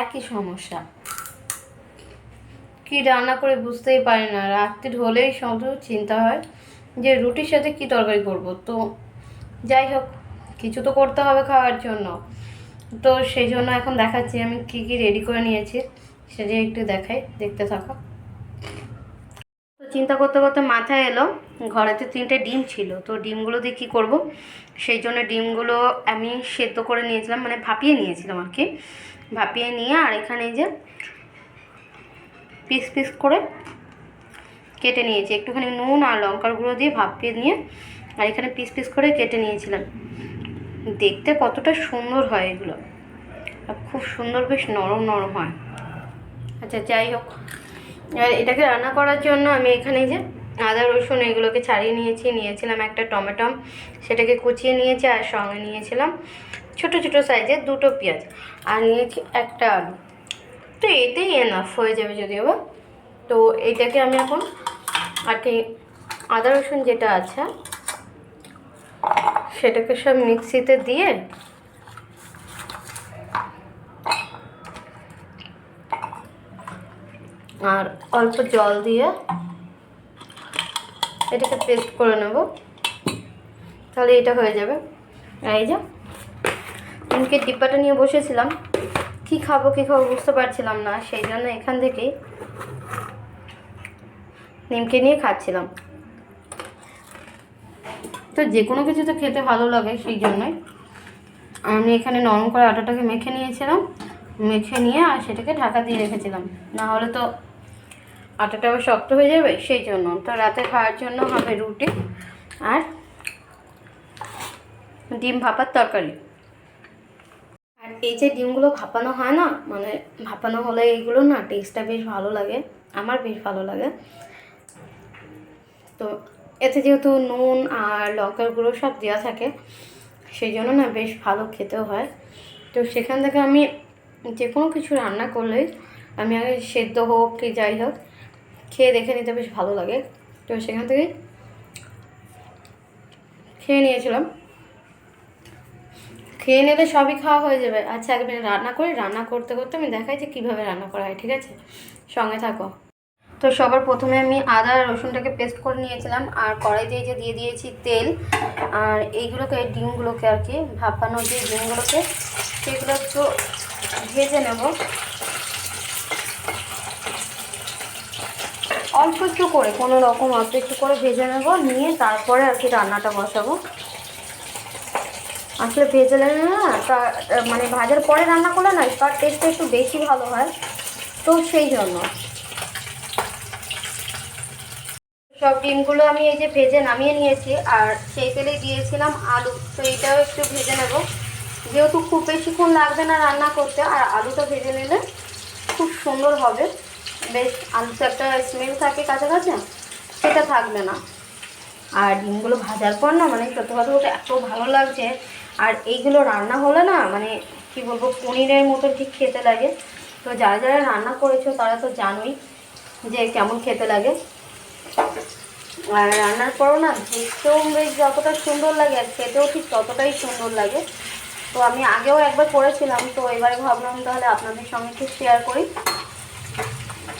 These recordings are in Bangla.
একই সমস্যা, কি রান্না করে বুঝতেই পারি না। রাত্রি হলেই শুধু চিন্তা হয় যে রুটির সাথে কি তরকারি করব। তো যাই হোক, কিছু তো করতে হবে খাওয়ার জন্য। তো সেই জন্য এখন দেখাচ্ছি আমি কি কি রেডি করে নিয়েছি, সেটা একটু দেখাই, দেখতে থাকো। তো চিন্তা করতে করতে মাথায় এলো ঘরেতে 3টে ডিম ছিল, তো ডিমগুলো দিয়ে কী করবো। সেই জন্য ডিমগুলো আমি সেদ্ধ করে নিয়েছিলাম, মানে ভাপিয়ে নিয়েছিলাম আর কি। ভাপিয়ে নিয়ে আর এখানে যে পিস পিস করে কেটে নিয়েছি, একটুখানি নুন আর লঙ্কার গুঁড়ো দিয়ে ভাপিয়ে নিয়ে আর এখানে পিস পিস করে কেটে নিয়েছিলাম। দেখতে কতটা সুন্দর হয় এগুলো, আর খুব সুন্দর, বেশ নরম নরম হয়। আচ্ছা যাই হোক, আর এটাকে রান্না করার জন্য আমি এখানে যে আদা রসুন এগুলোকে ছাড়িয়ে নিয়েছিলাম একটা টমেটো, সেটাকে কুচিয়ে নিয়েছি, আর সঙ্গে নিয়েছিলাম ছোট ছোট সাইজের 2টো পেঁয়াজ, আর নিয়েছি একটা আলু। তো এতেই এনাফ হয়ে যাবে যদিও বা। তো এইটাকে আমি এখন আর কি আদা রসুন যেটা আছে সেটাকে সব মিক্সিতে দিয়ে আর অল্প জল দিয়ে এটাকে পেস্ট করে নেব, তাহলে এটা হয়ে যাবে। এই যে নিমকে ডিব্বাটা নিয়ে বসেছিলাম, কি খাবো বুঝতে পারছিলাম না, সেই জন্য এখান থেকেই নিমকে নিয়ে খাচ্ছিলাম। তো যে কোনো কিছু তো খেতে ভালো লাগে, সেই জন্যই আমি এখানে নরম করে আটাটাকে মেখে নিয়েছিলাম, মেখে নিয়ে আর সেটাকে ঢাকা দিয়ে রেখেছিলাম, না হলে তো আটাটা আবার শক্ত হয়ে যাবে। সেই জন্য তো রাতে খাওয়ার জন্য হবে রুটি আর ডিম ভাপার তরকারি। আর এই যে ডিমগুলো ভাপানো হয় না, মানে ভাপানো হলে এইগুলো না টেস্টটা বেশ ভালো লাগে, আমার বেশ ভালো লাগে। তো এতে যেহেতু নুন আর লঙ্কার গুঁড়ো সব দেওয়া থাকে, সেই জন্য না বেশ ভালো খেতেও হয়। তো সেখান থেকে আমি যে কোনো কিছু রান্না করলে আমি আগে সেদ্ধ হোক কি যাই হোক খেয়ে দেখে নিতে বেশ ভালো লাগে। তো সেখান থেকে খেয়ে নিয়েছিলাম, খেয়ে নিলে সবই খাওয়া হয়ে যাবে। আচ্ছা একবার রান্না করি, রান্না করতে করতে আমি দেখাই যে কীভাবে রান্না করা হয়, ঠিক আছে? সঙ্গে থাকো। তো সবার প্রথমে আমি আদা আর রসুনটাকে পেস্ট করে নিয়েছিলাম, আর কড়াইতে যে দিয়ে দিয়েছি তেল, আর এইগুলোকে ডিমগুলোকে আর কি ভাপানো যে ডিমগুলোকে সেগুলো একটু ভেজে নেব, অল্প একটু করে, কোনো রকম অল্প একটু করে ভেজে নেব, নিয়ে তারপরে আর কি রান্নাটা বসাবো। আসলে ভেজে নিলে না তার মানে ভাজার পরে রান্না করলে না তার টেস্টটা একটু বেশি ভালো হয়, তো সেই জন্য। সব ডিমগুলো আমি এই যে ভেজে নামিয়ে নিয়েছি, আর সেই তেলে দিয়েছিলাম আলু, তো এটাও একটু ভেজে নেব, যেহেতু খুব বেশিক্ষণ লাগবে না রান্না করতে, আর আলুটা ভেজে নিলে খুব সুন্দর হবে, বেশ আলুতে একটা স্মেল থাকে কাঁচা কাঁচা, সেটা থাকবে না। আর ডিমগুলো ভাজার পর না মানে সত্যি কথা বলতে এত ভালো লাগছে, আর এইগুলো রান্না হলে না মানে কি বলবো, পনিরের মতো ঠিক খেতে লাগে। তো যারা যারা রান্না করেছো তারা তো জানোই যে কেমন খেতে লাগে, আর রান্নার পরও না দেখতেও বেশ যতটা সুন্দর লাগে আর খেতেও ঠিক ততটাই সুন্দর লাগে। তো আমি আগেও একবার করেছিলাম, তো এবারে ভাবলাম তাহলে আপনাদের সঙ্গে একটু শেয়ার করি।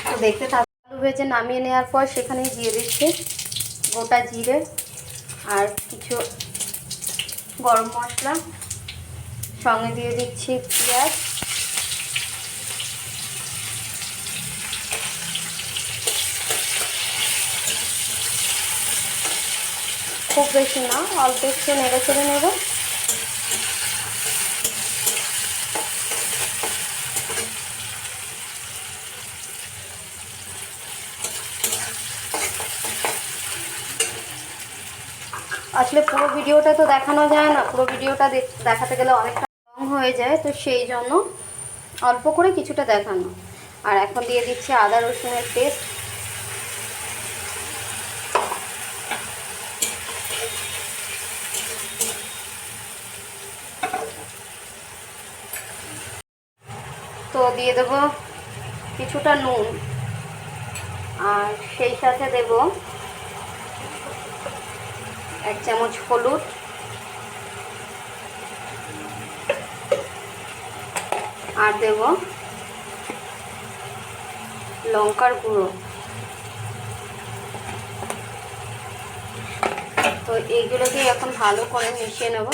তো দেখতে থাকুন। আলু ভেজে নামিয়ে নেওয়ার পর সেখানেই দিয়ে দিচ্ছি গোটা জিরে আর কিছু গরম মশলা, সঙ্গে দিয়ে দিচ্ছি পেঁয়াজ, খুব বেশি না, অল্প একটু নেড়ে চেড়ে নেব। আসলে পুরো ভিডিওটা তো দেখানো যায় না, পুরো ভিডিওটা দেখাতে গেলে অনেকটা লং হয়ে যায়, তো সেই জন্য অল্প করে কিছুটা দেখানো। আর এখন দিয়ে দিচ্ছি আদা রসুনের পেস্ট, তো দিয়ে দেবো কিছুটা নুন, আর সেই সাথে দেব 1 চামচ হলুদ, আর দেব লঙ্কার গুঁড়ো। তো এইগুলোকে এখন ভালো করে মিশিয়ে নেব,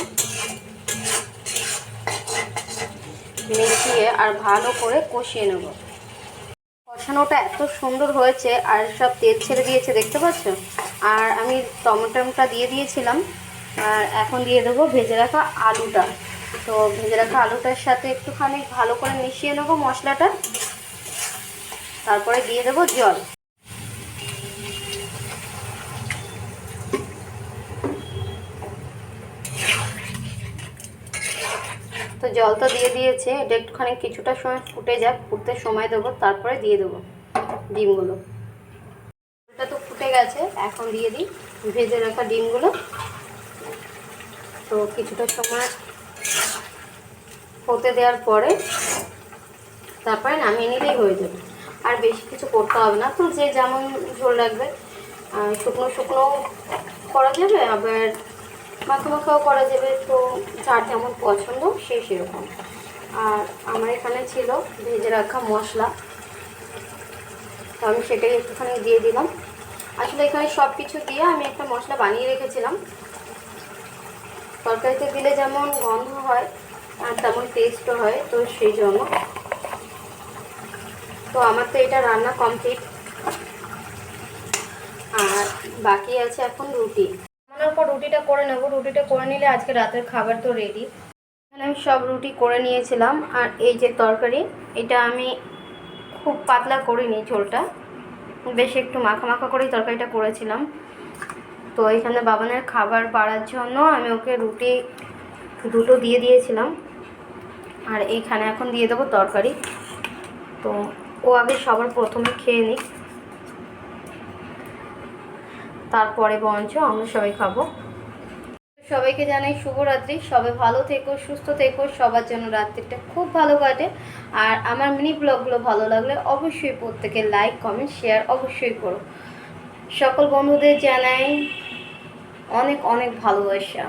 মিশিয়ে আর ভালো করে কষিয়ে নেব। কষানোটা এত সুন্দর হয়েছে আর সব তেল ছেড়ে দিয়েছে, দেখতে পাচ্ছ। আর আমি টমেটোটা দিয়ে দিয়েছিলাম, আর এখন দিয়ে দেবো ভেজে রাখা আলুটা। তো ভেজে রাখা আলুটার সাথে একটুখানি ভালো করে মিশিয়ে নেবো মশলাটা, তারপরে দিয়ে দেবো জল। তো জল তো দিয়ে দিয়েছে, এটা একটুখানি কিছুটা সময় ফুটে যাক, ফুটতে সময় দেবো, তারপরে দিয়ে দেবো ডিমগুলো। এটা তো ফুটে গেছে, এখন দিয়ে দিই ভেজে রাখা ডিমগুলো। তো কিছুটা সময় হতে দেওয়ার পরে তারপরে নামিয়ে নিলেই হয়ে যাবে, আর বেশি কিছু করতে হবে না। তো যে যেমন ঝোল লাগবে, শুকনো শুকনো করা যাবে, আবার মাখা মাখাও করা যাবে, তো যার যেমন পছন্দ সে সেরকম। আর আমার এখানে ছিল ভেজে রাখা মশলা, তো আমি সেটাই একটুখানি দিয়ে দিলাম। আসলে এখানে সব কিছু দিয়ে আমি একটা মশলা বানিয়ে রেখেছিলাম, তরকারিতে দিলে যেমন গন্ধ হয় আর তেমন টেস্টও হয়, তো সেই জন্য। তো আমার তো এটা রান্না কমপ্লিট, আর বাকি আছে এখন রুটি। বানানোর পর রুটিটা করে নেব, রুটিটা করে নিলে আজকে রাতের খাবার তো রেডি। এখানে আমি সব রুটি করে নিয়েছিলাম, আর এই যে তরকারি, এটা আমি খুব পাতলা করিনি ঝোলটা, বেশ একটু মাখা মাখা করেই তরকারিটা করেছিলাম। তো এখানে বাবানের খাবার বাড়ার জন্য আমি ওকে রুটি দুটো দিয়ে দিয়েছিলাম, আর এইখানে এখন দিয়ে দেবো তরকারি। তো ও আগে সবার প্রথমে খেয়ে নিক, তারপরে বরঞ্চ আমরা সবাই খাবো। সবাইকে জানাই শুভরাত্রি, সবাই ভালো থেকো, সুস্থ থেকো, সবার জন্য রাত্রিটা খুব ভালো কাটে। আর আমার মিনি ব্লগগুলো ভালো লাগলে অবশ্যই প্রত্যেকে লাইক কমেন্ট শেয়ার অবশ্যই করো। সকল বন্ধুদের জানাই অনেক অনেক ভালোবাসা।